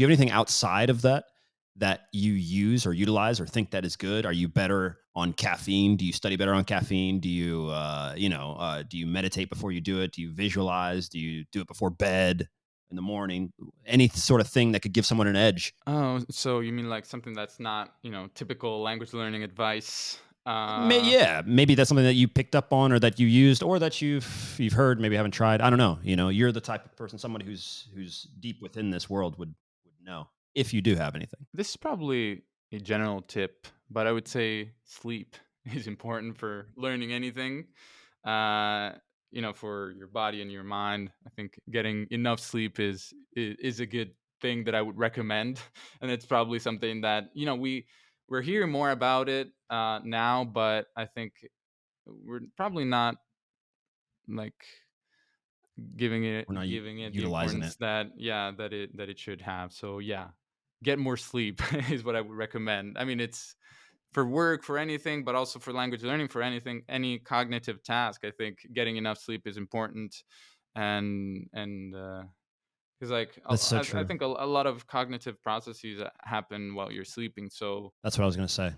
Do you have anything outside of that you use or utilize or think that is good? Are you better on caffeine? Do you study better on caffeine? Do you, do you meditate before you do it? Do you visualize? Do you do it before bed in the morning? Any sort of thing that could give someone an edge? Oh, so you mean like something that's not, typical language learning advice? Yeah, maybe that's something that you picked up on or that you used or that you've heard, maybe haven't tried. I don't know. You're the type of person, somebody who's deep within this world would know if you do have anything. This is probably a general tip, but I would say sleep is important for learning anything. Uh, for your body and your mind. I think getting enough sleep is a good thing that I would recommend, and it's probably something that we're hearing more about it now, but I think we're probably not like giving it We're not giving it the utilizing importance it. that it should have. So yeah, get more sleep is what I would recommend. I mean, it's for work, for anything, but also for language learning, for anything, any cognitive task. I think getting enough sleep is important, and because That's so I true. think a lot of cognitive processes happen while you're sleeping. So That's what I was going to say.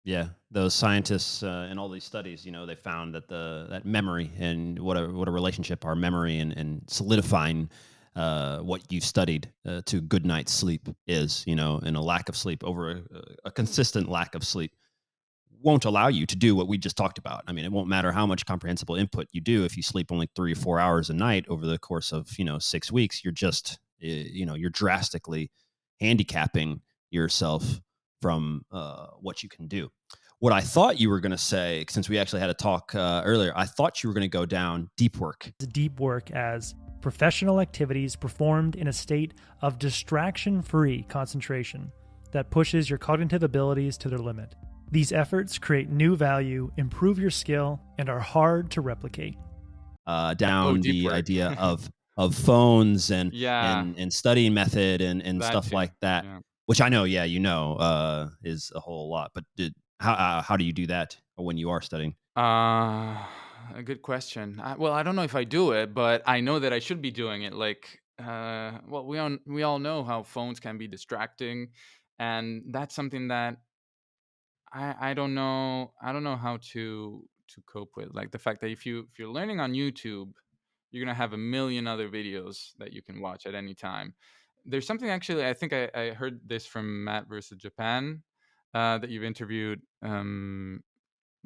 Yeah, those scientists in all these studies, they found that that memory and what a relationship our memory and solidifying what you've studied to good night's sleep is, and a lack of sleep over a consistent lack of sleep won't allow you to do what we just talked about. I mean, it won't matter how much comprehensible input you do if you sleep only 3 or 4 hours a night over the course of 6 weeks. You're just you're drastically handicapping yourself from what you can do. What I thought you were going to say, since we actually had a talk earlier, I thought you were going to go down deep work. Deep work as professional activities performed in a state of distraction-free concentration that pushes your cognitive abilities to their limit. These efforts create new value, improve your skill, and are hard to replicate. oh, Down deep the work. idea of phones and Yeah, and studying method and that stuff too. like that, Yeah. which I know, yeah, is a whole lot. But how do you do that when you are studying? Uh, a good question. Well, I don't know if I do it, but I know that I should be doing it. Well, we all know how phones can be distracting, and that's something that I don't know. I don't know how to cope with. Like the fact that if you're learning on YouTube, you're gonna have a million other videos that you can watch at any time. There's something actually. I think I heard this from Matt versus Japan that you've interviewed.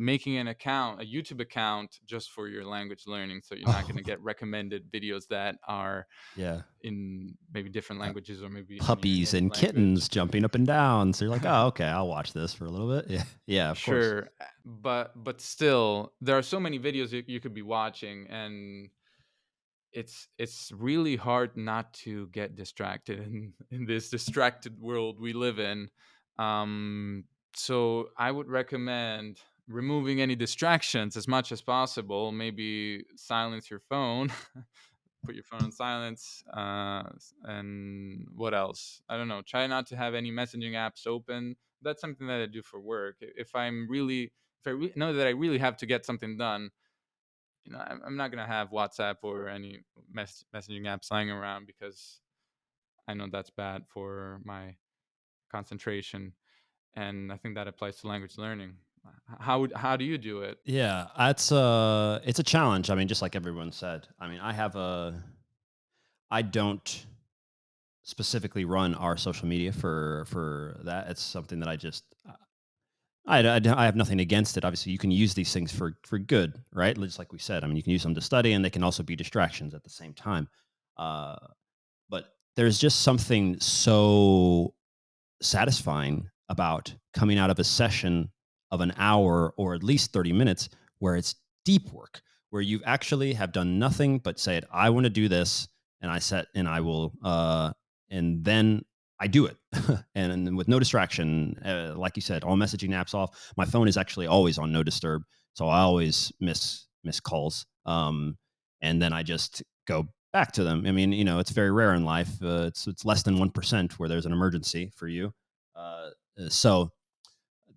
Making an account, a YouTube account just for your language learning. So you're not going Oh, to get recommended videos that are yeah. in maybe different Uh, languages or maybe in your Puppies native and language. kittens jumping up and down. So you're like, oh, okay, I'll watch this for a little bit. Yeah, yeah, of course. Sure, but still, there are so many videos you could be watching, and it's really hard not to get distracted in this distracted world we live in. So I would recommend removing any distractions as much as possible. Maybe silence your phone, put your phone on silence, and what else? I don't know. Try not to have any messaging apps open. That's something that I do for work. If I know that I really have to get something done, I'm not gonna have WhatsApp or any messaging apps lying around because I know that's bad for my concentration, and I think that applies to language learning. How do you do it? Yeah, that's it's a challenge. I mean, just like everyone said. I mean, I don't specifically run our social media for that. It's something that I just I have nothing against it. Obviously, you can use these things for good, right? Just like we said. I mean, you can use them to study, and they can also be distractions at the same time. Uh, but there's just something so satisfying about coming out of a session of an hour or at least 30 minutes where it's deep work, where you actually have done nothing but said, I want to do this. And I will, and then I do it. And with no distraction, like you said, all messaging apps off. My phone is actually always on no disturb. So I always miss calls. And then I just go back to them. I mean, it's very rare in life. It's less than 1% where there's an emergency for you. Uh, so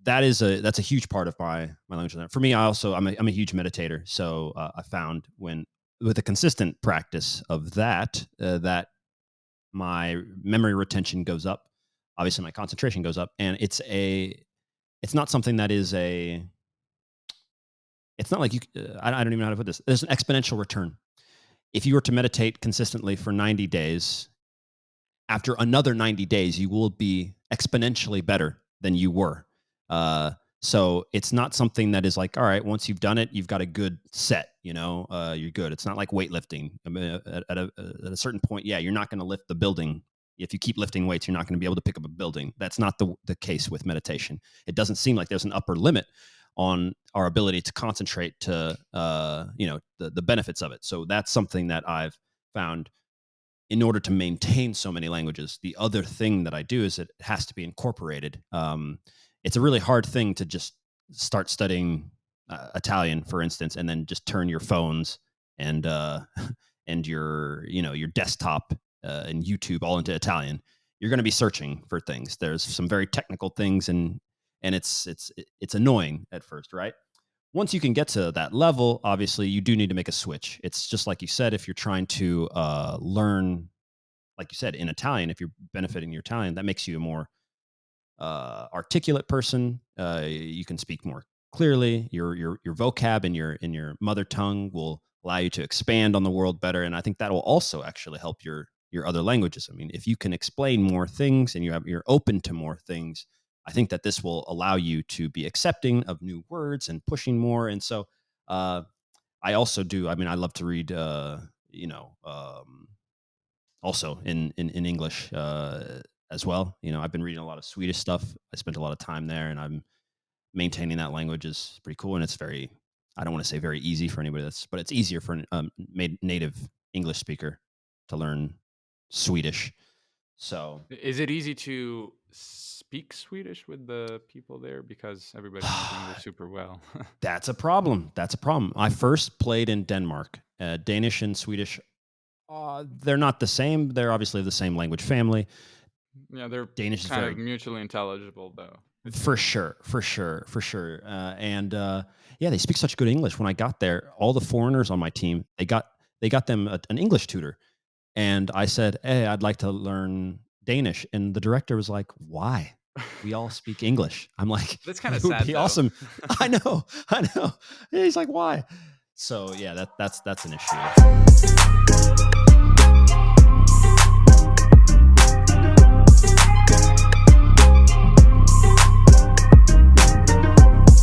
that's a huge part of my language learning. For me, I'm a huge meditator. So I found when with a consistent practice of that my memory retention goes up. Obviously, my concentration goes up, and it's not something that is it's not like you. I don't even know how to put this. There's an exponential return. If you were to meditate consistently for 90 days, after another 90 days, you will be exponentially better than you were. So it's not something that is like, all right, once you've done it, you've got a good set, you're good. It's not like weightlifting. I mean, at a certain point, yeah, you're not going to lift the building. If you keep lifting weights, you're not going to be able to pick up a building. That's not the case with meditation. It doesn't seem like there's an upper limit on our ability to concentrate to, the benefits of it. So that's something that I've found. In order to maintain so many languages, the other thing that I do is it has to be incorporated. It's a really hard thing to just start studying Italian, for instance, and then just turn your phones and and your desktop and YouTube all into Italian. You're going to be searching for things. There's some very technical things, and it's annoying at first, right? Once you can get to that level, obviously you do need to make a switch. It's just like you said, if you're trying to learn, like you said, in Italian, if you're benefiting your Italian, that makes you a more articulate person. You can speak more clearly. Your vocab in your mother tongue will allow you to expand on the world better, and I think that will also actually help your other languages. I mean, if you can explain more things and you're open to more things, I think that this will allow you to be accepting of new words and pushing more. And so I also do. I mean, I love to read, also in English as well. I've been reading a lot of Swedish stuff. I spent a lot of time there, and I'm maintaining that language is pretty cool. And it's very, I don't want to say very easy for anybody but it's easier for a native English speaker to learn Swedish. So Is it easy to speak Swedish with the people there because everybody knows English super well? that's a problem. I first played in Denmark. Danish and Swedish, they're not the same. They're obviously the same language family. Yeah, they're Danish is kind very of mutually intelligible, though. for sure. And yeah, they speak such good English. When I got there, all the foreigners on my team, they got them an English tutor. And I said, hey, I'd like to learn Danish. And the director was like, why? We all speak English. I'm like, That's kind of it would sad, be though. awesome. I know. He's like, why? So yeah, that's an issue.